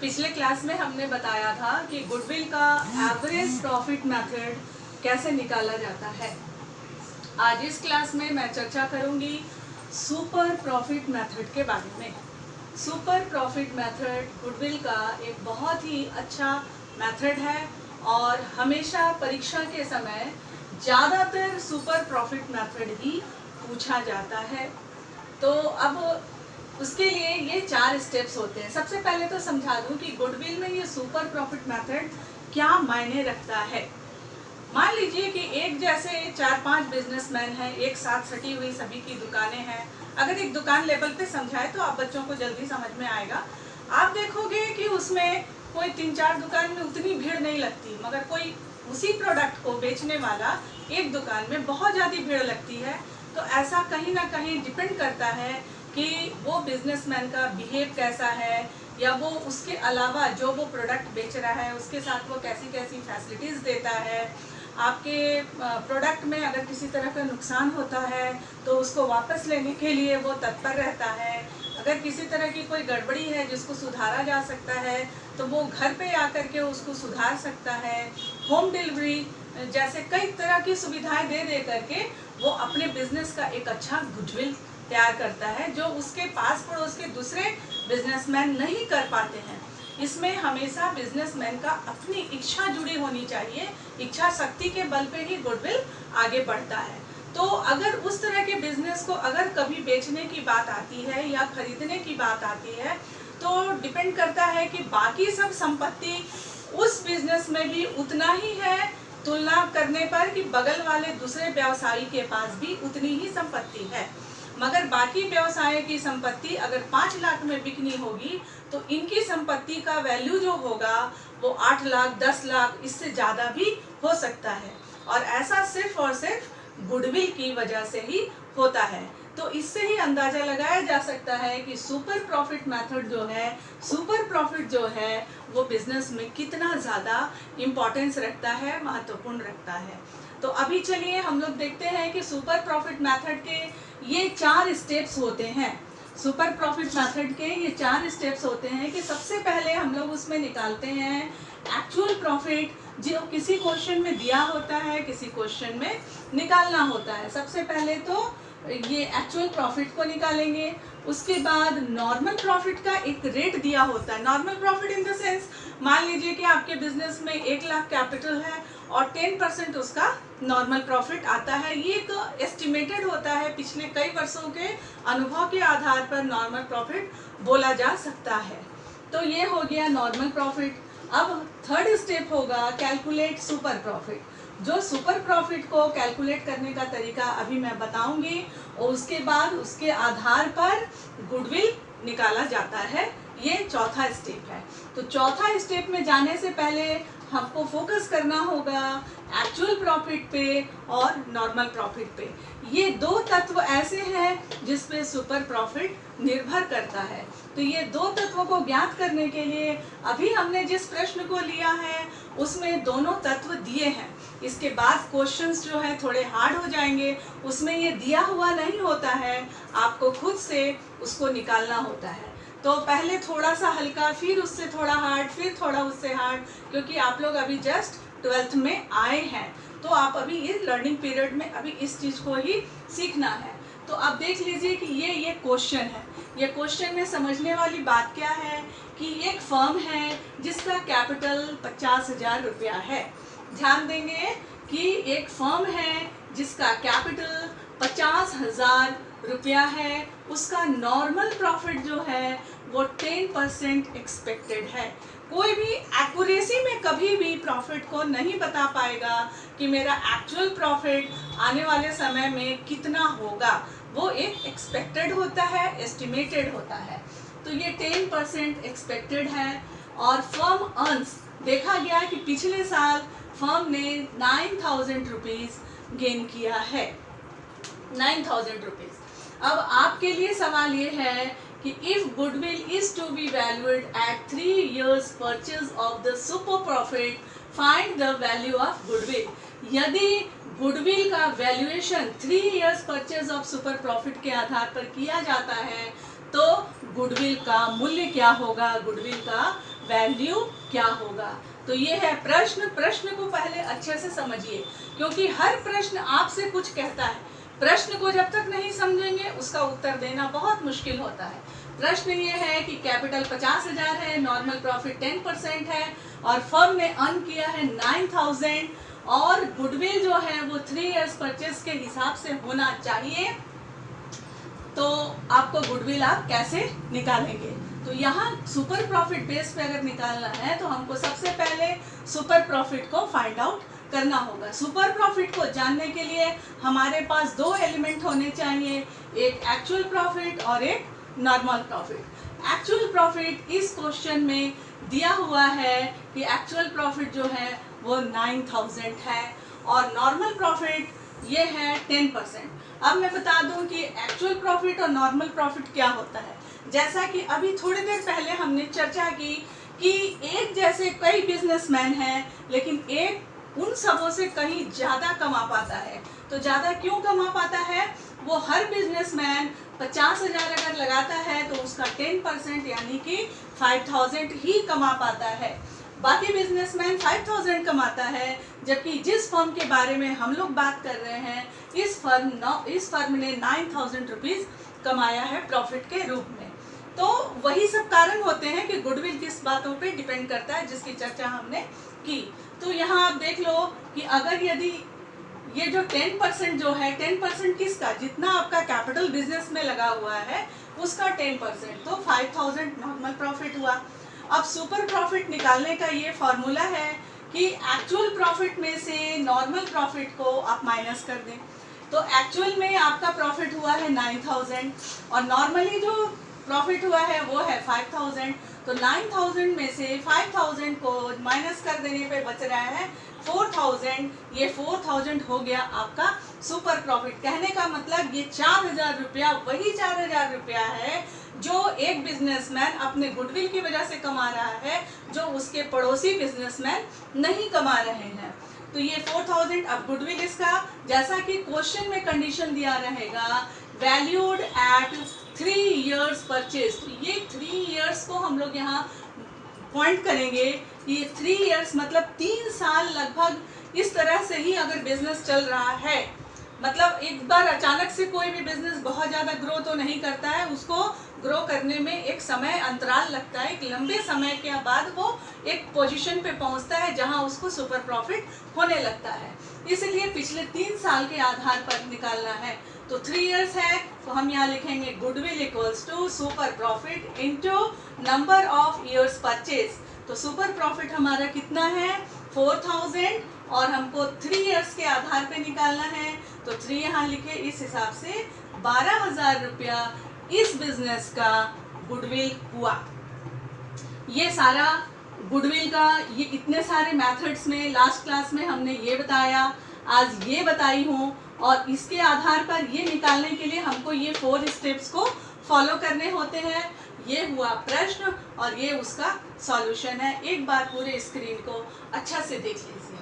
पिछले क्लास में हमने बताया था कि गुडविल का एवरेज प्रॉफिट मेथड कैसे निकाला जाता है। आज इस क्लास में मैं चर्चा करूंगी सुपर प्रॉफिट मेथड के बारे में। सुपर प्रॉफिट मेथड गुडविल का एक बहुत ही अच्छा मेथड है और हमेशा परीक्षा के समय ज़्यादातर सुपर प्रॉफिट मेथड ही पूछा जाता है। तो अब उसके लिए ये 4 स्टेप्स होते हैं। सबसे पहले तो समझा दूं कि गुडविल में ये सुपर प्रॉफिट मेथड क्या मायने रखता है। मान लीजिए कि एक जैसे 4-5 बिजनेसमैन हैं, एक साथ सटी हुई सभी की दुकानें हैं। अगर एक दुकान लेवल पे समझाए तो आप बच्चों को जल्दी समझ में आएगा। आप देखोगे कि उसमें कोई 3-4 दुकान में उतनी भीड़ नहीं लगती, मगर कोई उसी प्रोडक्ट को बेचने वाला एक दुकान में बहुत ज़्यादा भीड़ लगती है। तो ऐसा कहीं ना कहीं डिपेंड करता है कि वो बिजनेसमैन का बिहेव कैसा है, या वो उसके अलावा जो वो प्रोडक्ट बेच रहा है उसके साथ वो कैसी कैसी फैसिलिटीज़ देता है। आपके प्रोडक्ट में अगर किसी तरह का नुकसान होता है तो उसको वापस लेने के लिए वो तत्पर रहता है। अगर किसी तरह की कोई गड़बड़ी है जिसको सुधारा जा सकता है तो वो घर पे आकर के उसको सुधार सकता है। होम डिलीवरी जैसे कई तरह की सुविधाएं दे दे करके वो अपने बिजनेस का एक अच्छा गुडविल तैयार करता है, जो उसके पास पड़ोस के दूसरे बिजनेसमैन नहीं कर पाते हैं। इसमें हमेशा बिजनेसमैन का अपनी इच्छा जुड़ी होनी चाहिए। इच्छा शक्ति के बल पे ही गुडविल आगे बढ़ता है। तो अगर उस तरह के बिजनेस को अगर कभी बेचने की बात आती है या खरीदने की बात आती है तो डिपेंड करता है कि बाकी सब संपत्ति उस बिजनेस में भी उतना ही है, तुलना करने पर कि बगल वाले दूसरे व्यवसायी के पास भी उतनी ही संपत्ति है। मगर बाकी व्यवसाय की संपत्ति अगर 5 लाख में बिकनी होगी तो इनकी संपत्ति का वैल्यू जो होगा वो 8 लाख 10 लाख इससे ज़्यादा भी हो सकता है। और ऐसा सिर्फ और सिर्फ गुडविल की वजह से ही होता है। तो इससे ही अंदाज़ा लगाया जा सकता है कि सुपर प्रॉफिट मेथड जो है, सुपर प्रॉफिट जो है वो बिजनेस में कितना ज़्यादा इम्पोर्टेंस रखता है, महत्वपूर्ण रखता है। तो अभी चलिए हम लोग देखते हैं कि सुपर प्रॉफिट मेथड के ये 4 स्टेप्स होते हैं। सुपर प्रॉफिट मेथड के ये 4 स्टेप्स होते हैं कि सबसे पहले हम लोग उसमें निकालते हैं एक्चुअल प्रॉफिट, जो किसी क्वेश्चन में दिया होता है, किसी क्वेश्चन में निकालना होता है। सबसे पहले तो ये एक्चुअल प्रॉफिट को निकालेंगे। उसके बाद नॉर्मल प्रॉफिट का एक रेट दिया होता है। Normal profit in the sense, मान लीजिए कि आपके बिजनेस में 1 लाख कैपिटल है और 10% उसका नॉर्मल प्रॉफिट आता है। ये एक एस्टिमेटेड होता है, पिछले कई वर्षों के अनुभव के आधार पर नॉर्मल प्रॉफिट बोला जा सकता है। तो ये हो गया नॉर्मल प्रॉफिट। अब थर्ड स्टेप होगा कैलकुलेट सुपर प्रॉफिट। जो सुपर प्रॉफिट को कैलकुलेट करने का तरीका अभी मैं बताऊंगी और उसके बाद उसके आधार पर गुडविल निकाला जाता है। ये चौथा स्टेप है। तो चौथा स्टेप में जाने से पहले हमको फोकस करना होगा एक्चुअल प्रॉफिट पे और नॉर्मल प्रॉफिट पे। ये 2 तत्व ऐसे हैं जिस पे सुपर प्रॉफिट निर्भर करता है। तो ये 2 तत्वों को ज्ञात करने के लिए अभी हमने जिस प्रश्न को लिया है उसमें दोनों तत्व दिए हैं। इसके बाद क्वेश्चंस जो है थोड़े हार्ड हो जाएंगे, उसमें ये दिया हुआ नहीं होता है, आपको खुद से उसको निकालना होता है। तो पहले थोड़ा सा हल्का, फिर उससे थोड़ा हार्ड, फिर थोड़ा उससे हार्ड, क्योंकि आप लोग अभी जस्ट 12th में आए हैं। तो आप अभी इस लर्निंग पीरियड में अभी इस चीज़ को ही सीखना है। तो आप देख लीजिए कि ये क्वेश्चन है। ये क्वेश्चन में समझने वाली बात क्या है कि एक फर्म है जिसका कैपिटल 50,000 रुपया है। ध्यान देंगे कि एक फर्म है जिसका कैपिटल 50,000 रुपया है। उसका नॉर्मल प्रॉफिट जो है वो 10% एक्सपेक्टेड है। कोई भी एक्यूरेसी में कभी भी प्रॉफिट को नहीं बता पाएगा कि मेरा एक्चुअल प्रॉफिट आने वाले समय में कितना होगा। वो एक एक्सपेक्टेड होता है, एस्टिमेटेड होता है। तो ये 10% एक्सपेक्टेड है। और फर्म अर्न्स, देखा गया कि पिछले साल फर्म ने 9,000 रुपीज़ गेन किया है। 9,000 रुपीज़। अब आपके लिए सवाल ये है कि if goodwill is to be valued at 3 years purchase of the super profit, find the value of goodwill. यदि गुडविल का valuation 3 years purchase of super profit के आधार पर किया जाता है तो गुडविल का मूल्य क्या होगा, गुडविल का वैल्यू क्या होगा। तो ये है प्रश्न। प्रश्न को पहले अच्छे से समझिए, क्योंकि हर प्रश्न आपसे कुछ कहता है। प्रश्न को जब तक नहीं समझेंगे उसका उत्तर देना बहुत मुश्किल होता है। प्रश्न ये है कि कैपिटल 50,000 है, नॉर्मल प्रॉफिट 10% है और फर्म ने अर्न किया है 9,000 और गुडविल जो है वो 3 इयर्स परचेस के हिसाब से होना चाहिए। तो आपको गुडविल आप कैसे निकालेंगे? तो यहाँ सुपर प्रॉफिट बेस पे अगर निकालना है तो हमको सबसे पहले सुपर प्रॉफिट को फाइंड आउट करना होगा। सुपर प्रॉफिट को जानने के लिए हमारे पास दो एलिमेंट होने चाहिए, एक एक्चुअल प्रॉफिट और एक नॉर्मल प्रॉफिट। एक्चुअल प्रॉफिट इस क्वेश्चन में दिया हुआ है कि एक्चुअल प्रॉफिट जो है वो 9,000 है और नॉर्मल प्रॉफिट ये है 10%। अब मैं बता दूं कि एक्चुअल प्रॉफिट और नॉर्मल प्रॉफिट क्या होता है। जैसा कि अभी थोड़ी देर पहले हमने चर्चा की कि एक जैसे कई बिजनेसमैन हैं, लेकिन एक उन सबों से कहीं ज़्यादा कमा पाता है। तो ज़्यादा क्यों कमा पाता है? वो हर बिजनेसमैन 50,000 अगर लगाता है तो उसका 10% यानी कि 5,000 ही कमा पाता है। बाकी बिजनेसमैन 5,000 कमाता है, जबकि जिस फर्म के बारे में हम लोग बात कर रहे हैं इस फर्म ने 9,000 रुपीज़ कमाया है प्रॉफिट के रूप में। तो वही सब कारण होते हैं कि गुडविल किस बातों पे डिपेंड करता है, जिसकी चर्चा हमने की। तो यहाँ आप देख लो कि अगर यदि ये जो 10% जो है, 10% किसका? जितना आपका कैपिटल बिजनेस में लगा हुआ है उसका 10%, तो 5,000 नॉर्मल प्रॉफिट हुआ। अब सुपर प्रॉफिट निकालने का ये फॉर्मूला है कि एक्चुअल प्रॉफिट में से नॉर्मल प्रॉफिट को आप माइनस कर दें। तो एक्चुअल में आपका प्रॉफिट हुआ है 9,000 और नॉर्मली जो प्रॉफिट हुआ है वो है 5,000। तो 9,000 में से 5,000 को माइनस कर देने पे बच रहा है 4,000। ये 4,000 हो गया आपका सुपर प्रॉफिट। कहने का मतलब ये 4,000 रुपया वही 4,000 रुपया है जो एक बिजनेसमैन अपने गुडविल की वजह से कमा रहा है, जो उसके पड़ोसी बिजनेसमैन नहीं कमा रहे हैं। तो ये 4,000 अब गुडविल इसका, जैसा कि क्वेश्चन में कंडीशन दिया रहेगा, वैल्यूड एट 3 इयर्स परचेज। तो ये 3 इयर्स को हम लोग यहाँ पॉइंट करेंगे। ये 3 इयर्स मतलब 3 साल लगभग इस तरह से ही अगर बिजनेस चल रहा है, मतलब एक बार अचानक से कोई भी बिजनेस बहुत ज़्यादा ग्रो तो नहीं करता है, उसको ग्रो करने में एक समय अंतराल लगता है। एक लंबे समय के बाद वो एक पोजीशन पे पहुंचता है जहां उसको सुपर प्रॉफिट होने लगता है। इसलिए पिछले 3 साल के आधार पर निकालना है। तो 3 इयर्स है तो हम यहाँ लिखेंगे goodwill equals to super profit into number of years purchase. तो सुपर प्रॉफिट हमारा कितना है? 4,000 और हमको 3 इयर्स के आधार पे निकालना है। तो 3 यहाँ लिखे, इस हिसाब से 12,000 रुपया इस बिजनेस का गुडविल हुआ। ये सारा गुडविल का ये इतने सारे मेथड्स में लास्ट क्लास में हमने ये बताया, आज ये बताई हूँ और इसके आधार पर ये निकालने के लिए हमको ये 4 स्टेप्स को फॉलो करने होते हैं। ये हुआ प्रश्न और ये उसका सॉल्यूशन है। एक बार पूरे स्क्रीन को अच्छा से देख लीजिए।